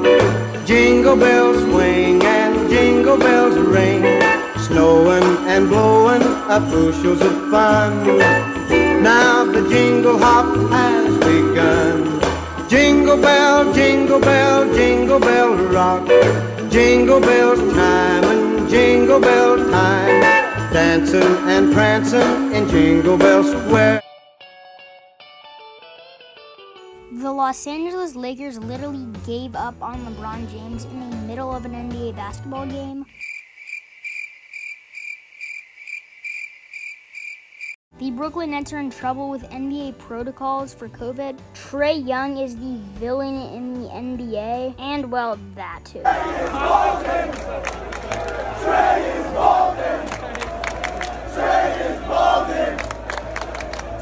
rock. Jingle bells swing and jingle bells ring, snowing and blowing up bushels of fun. Now the jingle hop has begun. Jingle bell, jingle bell, jingle bell rock. Jingle bells chime and jingle bell time, dancing and prancing in Jingle Bell Square. The Los Angeles Lakers literally gave up on LeBron James in the middle of an NBA basketball game. The Brooklyn Nets are in trouble with NBA protocols for COVID. Trae Young is the villain in the NBA, and well, that too. Trae is golden! Trae is golden! Trae is golden!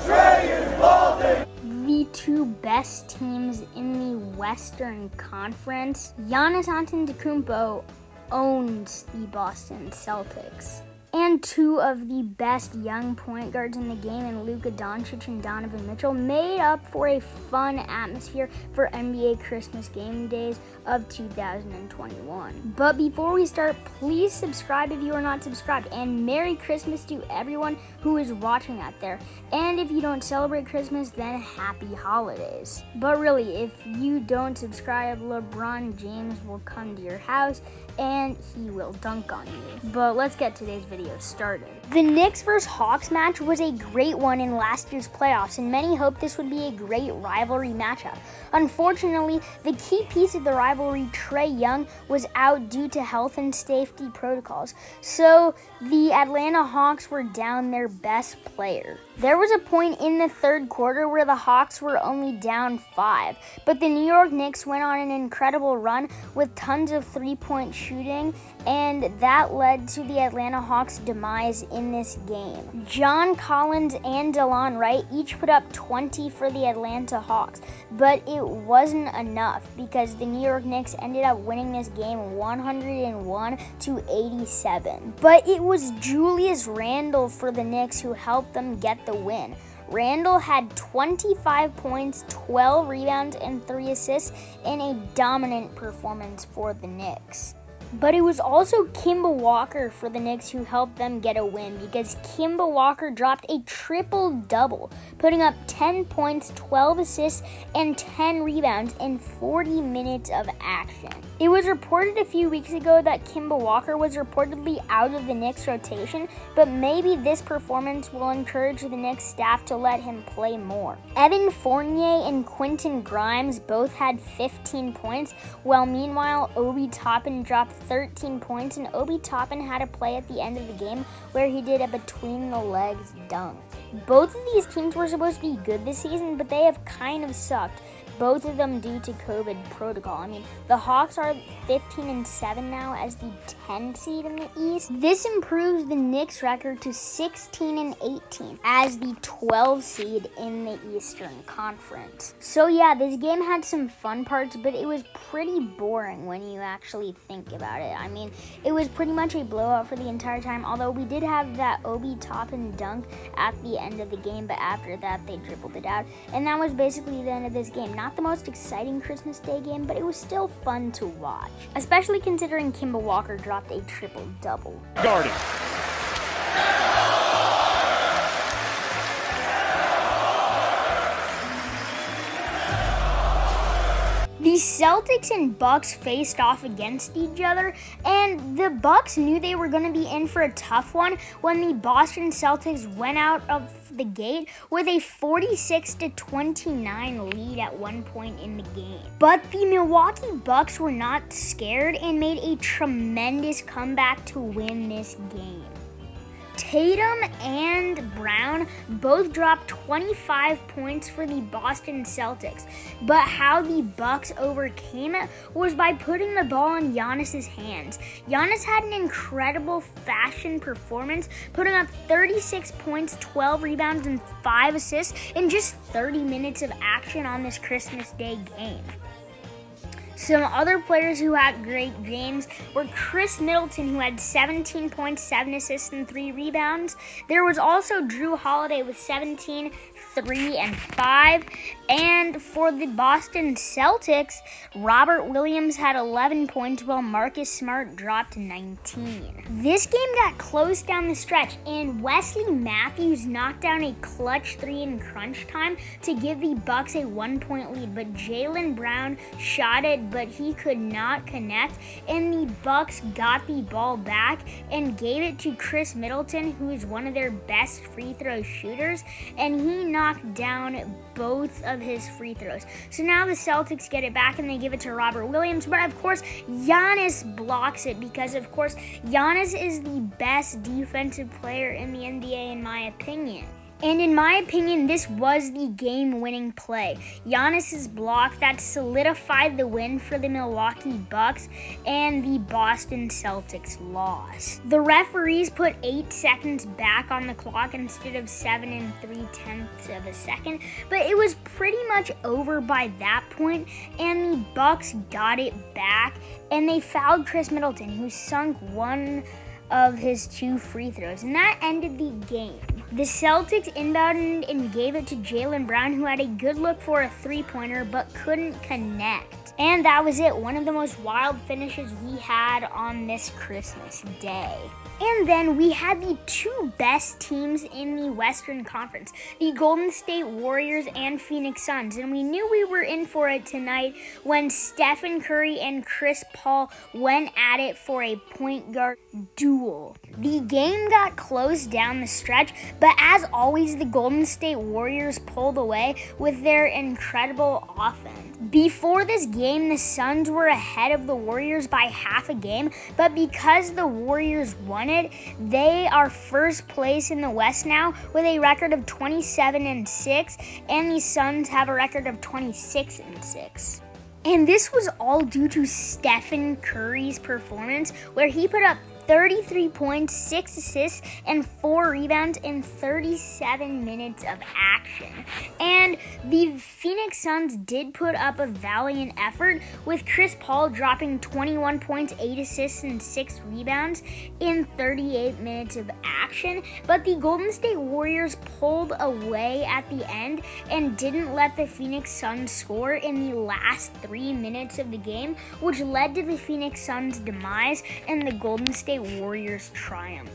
Trae is golden! The two best teams in the Western Conference. Giannis Antetokounmpo owns the Boston Celtics. And two of the best young point guards in the game, in Luka Doncic and Donovan Mitchell, made up for a fun atmosphere for NBA Christmas game days of 2021. But before we start, please subscribe if you are not subscribed, and Merry Christmas to everyone who is watching out there. And if you don't celebrate Christmas, then happy holidays. But really, if you don't subscribe, LeBron James will come to your house and he will dunk on you. But let's get today's video started. The Knicks vs. Hawks match was a great one in last year's playoffs, and many hoped this would be a great rivalry matchup. Unfortunately, the key piece of the rivalry, Trae Young, was out due to health and safety protocols, so the Atlanta Hawks were down their best player. There was a point in the third quarter where the Hawks were only down 5, but the New York Knicks went on an incredible run with tons of three-point shooting, and that led to the Atlanta Hawks' demise in this game. John Collins and DeLon Wright each put up 20 for the Atlanta Hawks, but it wasn't enough because the New York Knicks ended up winning this game 101-87. But it was Julius Randle for the Knicks who helped them get the win. Randle had 25 points, 12 rebounds, and 3 assists in a dominant performance for the Knicks. But it was also Kemba Walker for the Knicks who helped them get a win, because Kemba Walker dropped a triple-double, putting up 10 points, 12 assists, and 10 rebounds in 40 minutes of action. It was reported a few weeks ago that Kemba Walker was reportedly out of the Knicks rotation, but maybe this performance will encourage the Knicks staff to let him play more. Evan Fournier and Quentin Grimes both had 15 points, while meanwhile Obi Toppin dropped 13 points, and Obi Toppin had a play at the end of the game where he did a between-the-legs dunk. Both of these teams were supposed to be good this season, but they have kind of sucked, both of them due to COVID protocol. I mean, the Hawks are 15-7 now as the 10th seed in the East. This improves the Knicks record to 16-18 as the 12th seed in the Eastern Conference. So yeah, this game had some fun parts, but it was pretty boring when you actually think about it. I mean, it was pretty much a blowout for the entire time, although we did have that Obi Toppin dunk at the end of the game, but after that they dribbled it out, and that was basically the end of this game. Not the most exciting Christmas Day game, but it was still fun to watch, especially considering Kemba Walker dropped a triple-double. Guarded. The Celtics and Bucks faced off against each other, and the Bucks knew they were going to be in for a tough one when the Boston Celtics went out of the gate with a 46-29 lead at one point in the game. But the Milwaukee Bucks were not scared and made a tremendous comeback to win this game. Tatum and Brown both dropped 25 points for the Boston Celtics, but how the Bucks overcame it was by putting the ball in Giannis's hands. Giannis had an incredible fashion performance, putting up 36 points, 12 rebounds, and 5 assists in just 30 minutes of action on this Christmas Day game. Some other players who had great games were Chris Middleton, who had 17 points, 7 assists, and 3 rebounds. There was also Drew Holiday with 17, 3, and 5. And for the Boston Celtics, Robert Williams had 11 points while Marcus Smart dropped 19. This game got close down the stretch, and Wesley Matthews knocked down a clutch 3 in crunch time to give the Bucks a 1-point lead, but Jaylen Brown shot it, but he could not connect, and the Bucks got the ball back and gave it to Chris Middleton, who is one of their best free throw shooters, and he knocked down both of his free throws. So now the Celtics get it back and they give it to Robert Williams, but of course Giannis blocks it because of course Giannis is the best defensive player in the NBA in my opinion. And in my opinion, this was the game-winning play. Giannis's block that solidified the win for the Milwaukee Bucks, and the Boston Celtics lost. The referees put 8 seconds back on the clock instead of 7 3/10 of a second, but it was pretty much over by that point, and the Bucks got it back, and they fouled Chris Middleton, who sunk one of his 2 free throws, and that ended the game. The Celtics inbounded and gave it to Jaylen Brown, who had a good look for a 3-pointer but couldn't connect. And that was it, one of the most wild finishes we had on this Christmas Day. And then we had the 2 best teams in the Western Conference, the Golden State Warriors and Phoenix Suns. And we knew we were in for it tonight when Stephen Curry and Chris Paul went at it for a point guard duel. The game got close down the stretch, but as always, the Golden State Warriors pulled away with their incredible offense. Before this game, the Suns were ahead of the Warriors by half a game, but because the Warriors won it, they are first place in the West now with a record of 27-6, and the Suns have a record of 26-6. And this was all due to Stephen Curry's performance, where he put up 33 points, 6 assists, and 4 rebounds in 37 minutes of action. And the Phoenix Suns did put up a valiant effort, with Chris Paul dropping 21 points, 8 assists, and 6 rebounds in 38 minutes of action. But the Golden State Warriors pulled away at the end and didn't let the Phoenix Suns score in the last 3 minutes of the game, which led to the Phoenix Suns' demise and the Golden State Warriors triumph.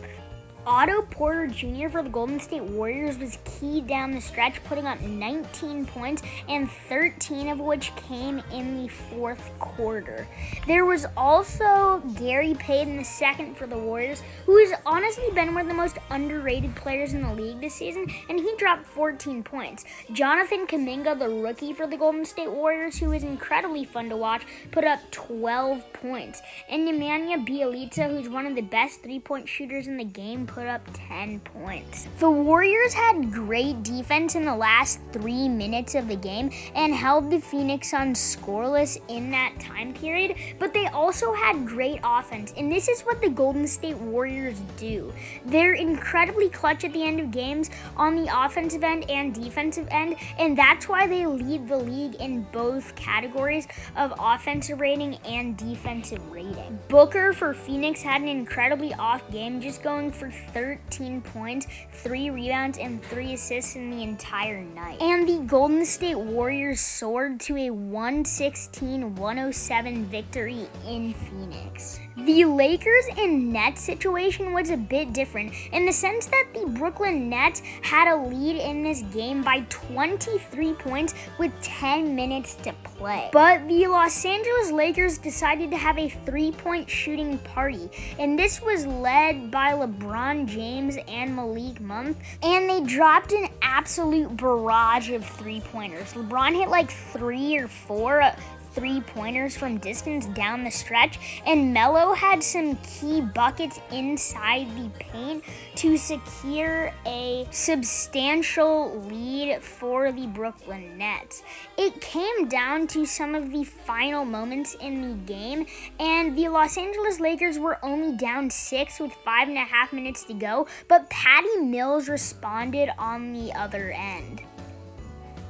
Otto Porter Jr. for the Golden State Warriors was key down the stretch, putting up 19 points, and 13 of which came in the fourth quarter. There was also Gary Payton II for the Warriors, who has honestly been one of the most underrated players in the league this season, and he dropped 14 points. Jonathan Kuminga, the rookie for the Golden State Warriors, who is incredibly fun to watch, put up 12 points. And Nemanja Bjelica, who's one of the best 3-point shooters in the game, put up 10 points. The Warriors had great defense in the last 3 minutes of the game and held the Phoenix Suns scoreless in that time period, but they also had great offense, and this is what the Golden State Warriors do. They're incredibly clutch at the end of games on the offensive end and defensive end, and that's why they lead the league in both categories of offensive rating and defensive rating. Booker for Phoenix had an incredibly off game, just going for 13 points, 3 rebounds, and 3 assists in the entire night. And the Golden State Warriors soared to a 116-107 victory in Phoenix. The Lakers and Nets situation was a bit different in the sense that the Brooklyn Nets had a lead in this game by 23 points with 10 minutes to play. But the Los Angeles Lakers decided to have a 3-point shooting party, and this was led by LeBron James and Malik Monk, and they dropped an absolute barrage of 3-pointers. LeBron hit like 3 or 4 3-pointers from distance down the stretch, and Melo had some key buckets inside the paint to secure a substantial lead for the Brooklyn Nets. It came down to some of the final moments in the game, and the Los Angeles Lakers were only down 6 with 5.5 minutes to go, but Patty Mills responded on the other end.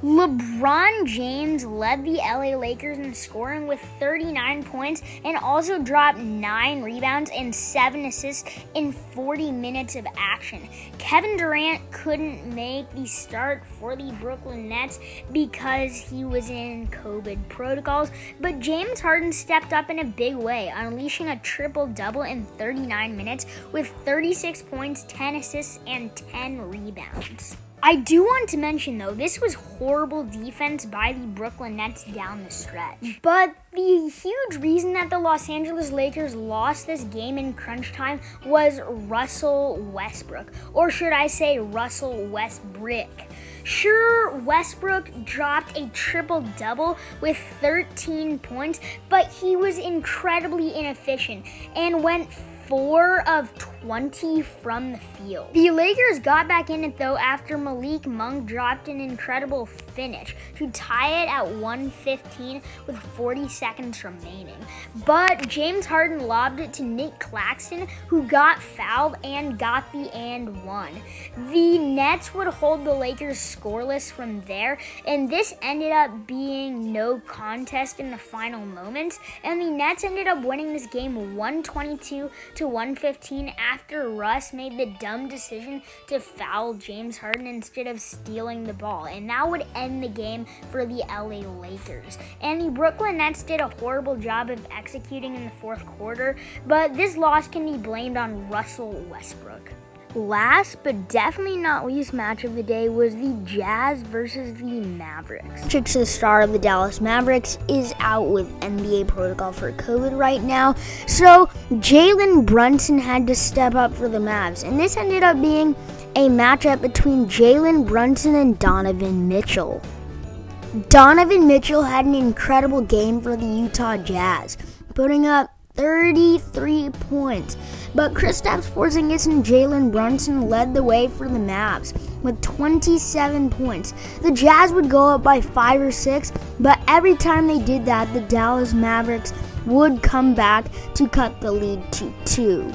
LeBron James led the LA Lakers in scoring with 39 points and also dropped 9 rebounds and 7 assists in 40 minutes of action. Kevin Durant couldn't make the start for the Brooklyn Nets because he was in COVID protocols, but James Harden stepped up in a big way, unleashing a triple-double in 39 minutes with 36 points, 10 assists, and 10 rebounds. I do want to mention, though, this was horrible defense by the Brooklyn Nets down the stretch. But the huge reason that the Los Angeles Lakers lost this game in crunch time was Russell Westbrook. Or should I say Russell Westbrook. Sure, Westbrook dropped a triple-double with 13 points, but he was incredibly inefficient and went 4 of 20 from the field. The Lakers got back in it though after Malik Monk dropped an incredible finish to tie it at 115 with 40 seconds remaining. But James Harden lobbed it to Nick Claxton, who got fouled and got the and one. The Nets would hold the Lakers scoreless from there, and this ended up being no contest in the final moments, and the Nets ended up winning this game 122 to 115 after Russ made the dumb decision to foul James Harden instead of stealing the ball, and that would end the game for the LA Lakers. And the Brooklyn Nets did a horrible job of executing in the fourth quarter, but this loss can be blamed on Russell Westbrook. Last but definitely not least match of the day was the Jazz versus the Mavericks. The star of the Dallas Mavericks is out with NBA protocol for COVID right now, so Jalen Brunson had to step up for the Mavs, and this ended up being a matchup between Jalen Brunson and Donovan Mitchell. Donovan Mitchell had an incredible game for the Utah Jazz, putting up 33 points. But Kristaps Porzingis and Jalen Brunson led the way for the Mavs with 27 points. The Jazz would go up by 5 or 6, but every time they did that, the Dallas Mavericks would come back to cut the lead to 2.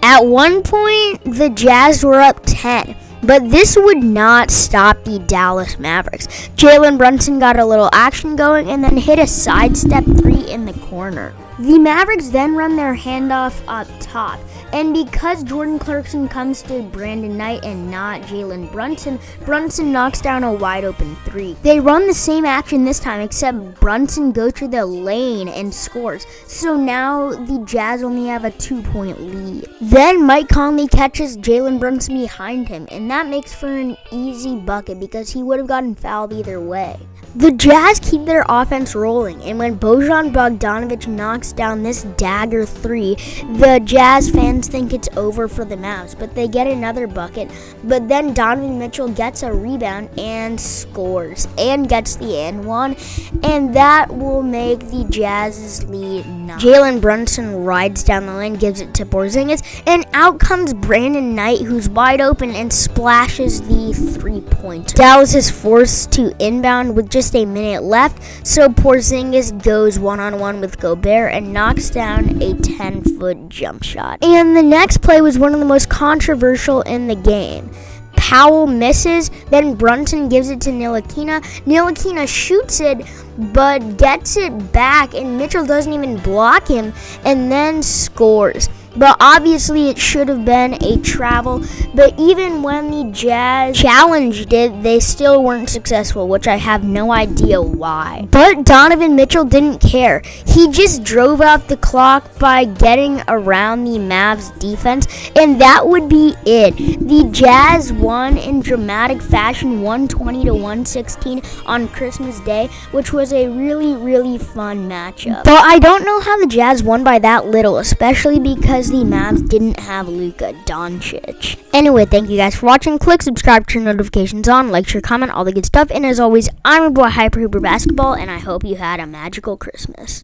At one point, the Jazz were up 10. But this would not stop the Dallas Mavericks. Jalen Brunson got a little action going and then hit a sidestep 3 in the corner. The Mavericks then run their handoff up top, and because Jordan Clarkson comes to Brandon Knight and not Jalen Brunson, Brunson knocks down a wide open 3. They run the same action this time, except Brunson goes to the lane and scores. So now the Jazz only have a 2-point lead. Then Mike Conley catches Jalen Brunson behind him, and that makes for an easy bucket because he would have gotten fouled either way. The Jazz keep their offense rolling, and when Bojan Bogdanovic knocks down this dagger 3, the Jazz fans think it's over for the Mavs, but they get another bucket. But then Donovan Mitchell gets a rebound and scores and gets the and one, and that will make the Jazz's lead 9. Jalen Brunson rides down the lane, gives it to Porzingis, and out comes Brandon Knight, who's wide open and splashes the 3-pointer. Dallas is forced to inbound with just a minute left, so Porzingis goes one-on-one with Gobert and knocks down a 10-foot jump shot. And the next play was one of the most controversial in the game. Powell misses, then Brunson gives it to Ntilikina. Ntilikina shoots it, but gets it back, and Mitchell doesn't even block him, and then scores. But obviously it should have been a travel, but even when the Jazz challenged it, they still weren't successful, which I have no idea why. But Donovan Mitchell didn't care. He just drove out the clock by getting around the Mavs defense, and that would be it. The Jazz won in dramatic fashion, 120 to 116 on Christmas Day, which was a really, really fun matchup. But I don't know how the Jazz won by that little, especially because the Mavs didn't have Luka Doncic. Anyway, thank you guys for watching. Click subscribe, turn notifications on, like, share, comment, all the good stuff. And as always, I'm your boy Hyper Hooper Basketball, and I hope you had a magical Christmas.